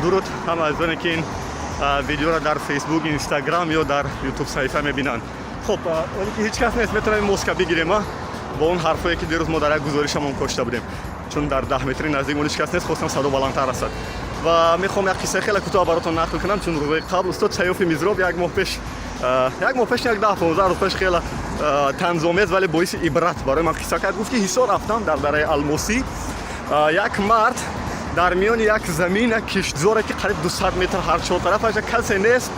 дуруд ҳама азоне ки ин видеоро дар фейсбук, инстаграм ё дар ютуб саҳифа мебинанд. Хуб, оле ки ҳеҷ кас нест метавонем моска бигирем бо он ҳарфое ки дирӯз мо дар як гузоришамон кошта будем, чун дар 10 метри наздик ҳеҷ кас нест, хостам садо баландтар расад. ва мехоҳам як қиссаи хеле кӯтоҳ баротон нақл кунам, чун рӯзои қабл устод Саёфи Мизроб як моҳ пеш, як 10-15 рӯз пеш хеле танзомез вале боиси ибрат барои ман қисса кард. Гуфт ки Ҳисор рафтам дар дараи Алмосӣ, як мард дар миёни як замина киштзоре ки қариб 200 метр ҳар чортарафаш касе нест,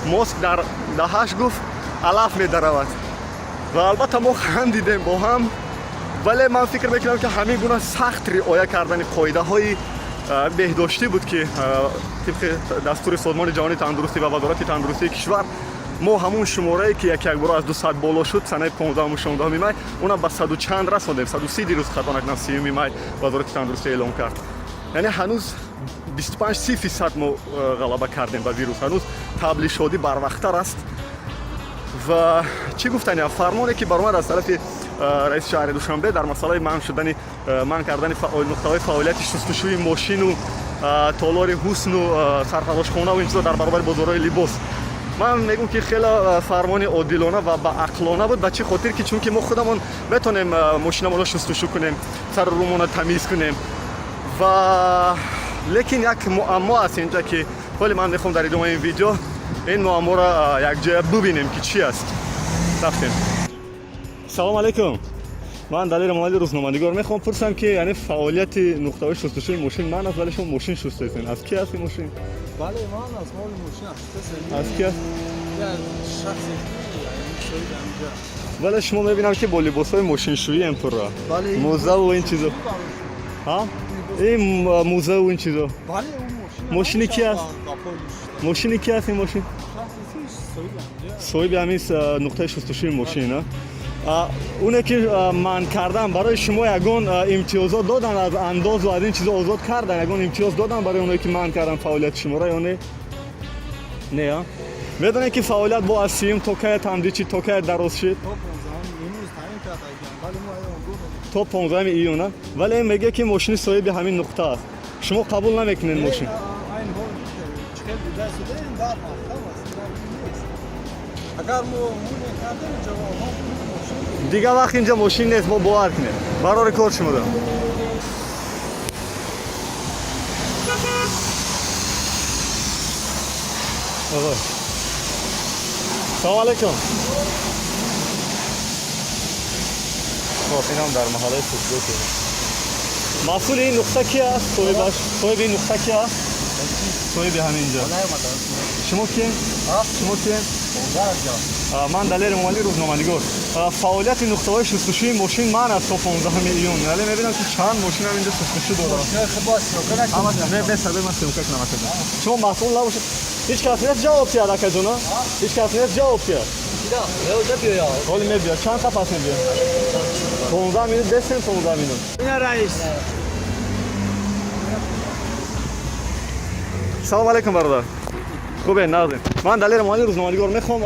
моск дар даҳаш гуфт алаф медаравад. ва албатта мо хандидем бо ҳам, вале ман фикр мекунам ки ҳамин гуна сахт риоя кардани қоидаҳои беҳдоштӣ буд ки тибқи дастури Созмони ҷаҳонии тандурустӣ ва вазорати тандурустии кишвар мо ҳамун шуморае ки як боро аз 200 боло шуд санаи 15-16 май, онам ба 100 чанд расондем, 130 дирӯз хато накунам 30 май вазорати тандурустӣ эълон кард. яъне ҳанӯз 25% мо ғалаба кардем ба вирус, ҳанӯз таблишодӣ барвақттар аст. ва чӣ гуфтани фармоне ки баромад аз тарафи раиси шаҳри Душанбе дар масъалаи манъ кардани нуқтаҳои фаъолияти шустушӯи мошину, толори ҳусну, сарфарошхонаву ин чизо дар баробари бозорҳои либос, ман мегӯм ки хеле фармони одилона ва баақлона буд. ба чӣ хотир ки чунки мо худамон метонем мошинамонро шустушӯ кунем, сару рӯмонро тамиз кунем. ва лекин як муаммо аст инҷа ки ҳоли ман мехоҳам дар идомаи ин видео ин муамморо якҷоя бубинем ки чӣ аст. рафтем. салом алайкум. ман Далер Муҳаммади рӯзноманигор мехоҳам пурсам ки яъне фаъолияти нуқтаҳои шустушӯи мошин ман аст, вале шумо мошин шустаесен. Аз ки аст ин мошин? бале ман аз моли мошин шустаесен. Аз ки аст? шахсе шоид амҷа. вале шумо мебинам ки бо либосҳои мошиншӯием пурра. бале музаву ин чизо. ҳа? ин музаву ин чизо. бале ӯ мошини ки аст? мошини ки аст ин мошин? соҳиби ҳамин нуқтаи шустушӯи мошин а? оне ки манъ кардан барои шумо ягон имтиёзот додан, аз андозу аз ин чизо озод кардан, ягон имтиёз додан барои оное ки манъ кардан фаъолияти шуморо ё не? Не а? медонед ки фаъолият бо аз 30 то кая тамдичи, то кая дароз шид? то 15 июн а? вале ин меге ки мошини соҳиби ҳамин нуқта аст. шумо қабул намекунед мошин? агар мо мекардем ҷавоб дигар вақт инҷа мошин нест, мо бовар кунем. барори кор шумо дорам. оғо салом алайкум. хоп инам дар маҳаллаи футбол ки масъули ин нуқта ки аст? соҳиби ин нуқта ки аст? соҳиби ҳаминҷа шумо кием? шумо кием? ман Далери Муҳаммади рӯзноманигор. фаъолияти нуқтаҳои шустушӯи мошин ман аст то 15 июн. вале мебинам ки чанд мошинам инҷа шустушӯ дорад. шумо масъул набошед. ҳеҷ кас нест ҷавоб диҳад акаҷона? ҳеҷ кас нест ҷавоб диҳад? ҳоли мебиёд. чанд саф аст мебиёд? 15 минут дестем. 15 минут. ина раис. салом алайкум бародар. хубе наздем. ман Далер Муҳаммади рӯзноманигор мехоҳам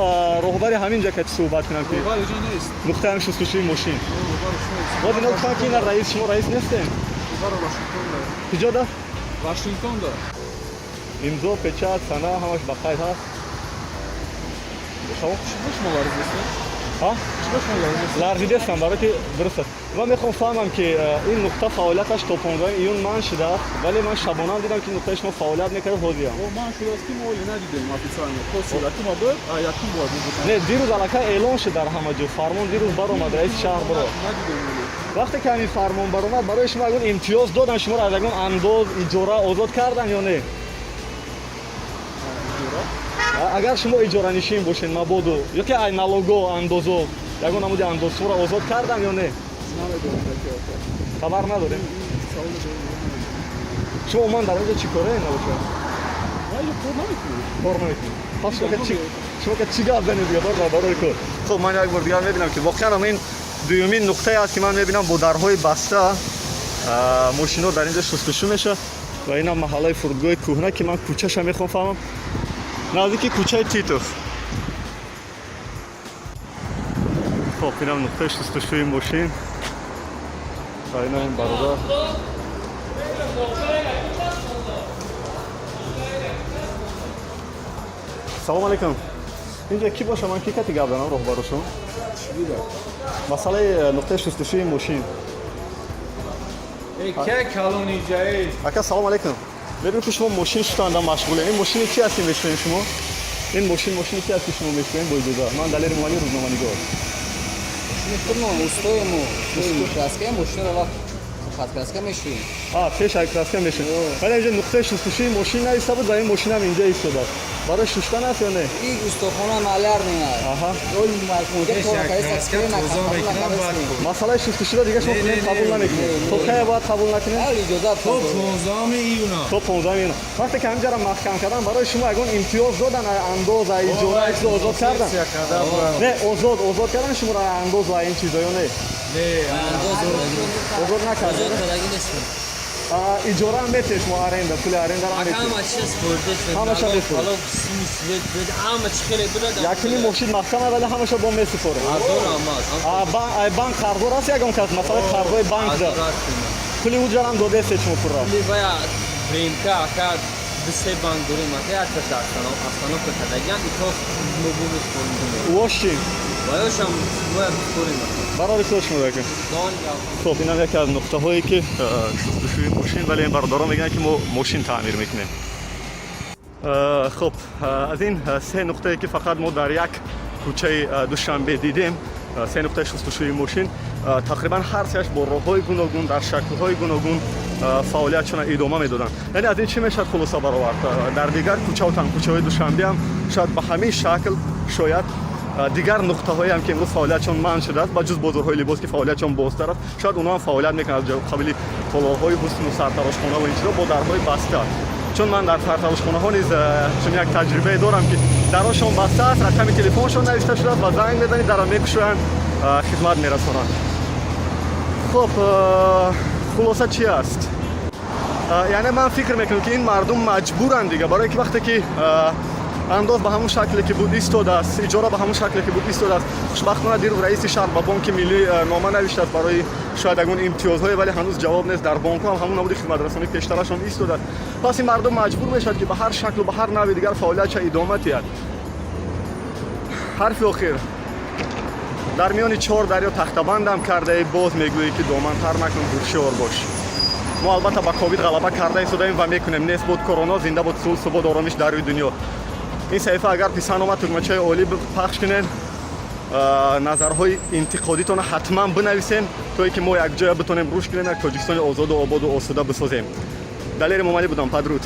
роҳбари ҳамин ҷа ки суҳбат кунам ки нуқтаи ҳамин шустушӯи мошин. боз ино гуфтам ки ина раис, шумо раис нестем? куҷо да? вашингтон да. имзо, печат, сана ҳамаш ба қайд ҳаст. шумо ларзидестем? ҳа? ларзидестам барои ки дуруст аст. ман мехоҳам фаҳмам ки ин нуқта фаъолияташ то 15 июн манъ шудааст, вале ман шабонам дидам ки нуқтаи шумо фаъолият мекард ҳозирам. ман шудааст ки мо оли надидем официально. якум бор якум бор не дирӯз аллакай эълон шуд дар ҳама ҷо. фармон дирӯз баромад, раиси шаҳр баро. вақте ки ҳамин фармон баромад, барои шумо ягон имтиёз додан, шуморо аз ягон андоз иҷора озод кардан ё не? агар шумо иҷоранишин бошед мабодо ё ки ай налого андозо ягон намуди андозҳоро озод кардан ё не? хабар надорем. шумо умуман дар онҷо чӣ кораед набошад? кор намекунед. пас шумо ка чӣ гап занед дига барои кор? хуб ман як бор дигар мебинам ки воқеан ин дуюмин нуқтае аст ки ман мебинам бо дарҳои баста мошинҳо дар инҷа шустушӯ мешавад. ва инам маҳаллаи фурудгоҳи кӯҳна ки ман кӯчаша мехоҳам фаҳмам, наздики кӯчаи Титов. хоб инам нуқтаи шустушӯи мошин. ва ина ин бародар салом алейкум. Инҷа ки боша, ман ки кати гап занам роҳбарушон? چی بوده؟ масъалаи нуқтаи шустушӯи мошин. که کلونی جایی ака салом алейкум. бедун ки шумо мошин шустанда машғулем. ин мошини ки ҳастин мешӯем шумо? ин мошини ки ҳаст ки шумо мешӯем бо иҷоза? ман далери муаллим рӯзноманигор. пеш ай краска мешӯем. вале инҷа нуқтаи шустушӯи мошин наиста буд ва ин мошинам инҷа истодааст. барои шуштан аст ё не? аҳа. масъалаи шустушӯро дигар шумо қабул намекунед. то кае бояд қабул накунед? تو 15 ایونا то 15 миллион. вақте ки ҳаминҷаро маҳкам кардан барои шумо ягон имтиёз додан, андоза, иҷора чизо озод кардан. не, озод кардан шуморо андоз ва ин чизо ё не? озод накардан. иҷора ҳам метед шумо, аренда, пули арендаро ҳам метед. ҳамаша месупоред. якчунин мошин маҳкама, вале ҳамаша бо месупоред. банк қарздор аст ягон кас, масалан қарздои банк дор. пули уҷрам додестед шумо пурра. вош чи? барори кор шумо дакун. хуб, инам яке аз нуқтаҳое ки шустушӯи мошин, вале ин бародарон мегӯянд ки мо мошин таъмир мекунем. хуб, аз ин се нуқтае ки фақат мо дар як кӯчаи душанбе дидем, се нуқтаи шустушӯи мошин, тақрибан ҳар сеаш бо роҳҳои гуногун, дар шаклҳои гуногун фаъолиятшона идома медоданд. яъне аз ин чӣ мешавад хулоса баровард? дар дигар кӯчаву танкӯчаҳои душанбе ҳам шояд ба ҳамин шакл шояд дигар нуқтаҳое ҳам ки имрӯз фаъолиятшон манъ шудааст, ба ҷуз бозорҳои либос ки фаъолиятшон бозтар аст, шояд онҳо ҳам фаъолият мекунанд аз қабили толоҳҳои ҳусну сартарошхона ва ин чизо бо дарҳои баста. чун ман дар сартарошхонаҳо низ чун як таҷрибае дорам ки дарҳошон баста аст, рақами телефоншон навишта шудааст ва занг мезанӣ, дарро мекушоянд, хизмат мерасонанд. хуб, хулоса чӣ аст? яъне ман фикр мекунам ки ин мардум маҷбуранд дига, барое ки вақте ки андоз ба ҳамун шакле ки буд истодааст, иҷора ба ҳамун шакле ки буд истодааст. хушбахтона дирӯз раиси шаҳр ба бонки миллӣ нома навиштааст барои шояд ягон имтиёзҳое, вале ҳанӯз ҷавоб нест. дар бонкҳо ҳам ҳамун намуди хизматрасонӣ пештарашон истодааст. пас ин мардум маҷбур мешавад ки ба ҳар шаклу ба ҳар навъи дигар фаъолиятша идома диҳад. ҳарфи охир, дар миёни чор дарё тахтабандам кардаи боз мегӯӣ ки домантар накун, ҳушёр бош. мо албатта ба ковид ғалаба карда истодаем ва мекунем. нест буд короно, зинда буд сулҳ, субод, оромиш дар рӯи дунё. ин саҳифа агар писанд омад, тугмачаи олӣ пахш кунед, назарҳои интиқодитонро ҳатман бинависем, то ки мо якҷоя битонем рушд кунем, як Тоҷикистони озоду ободу осуда бисозем. далери момалӣ будам. падруд.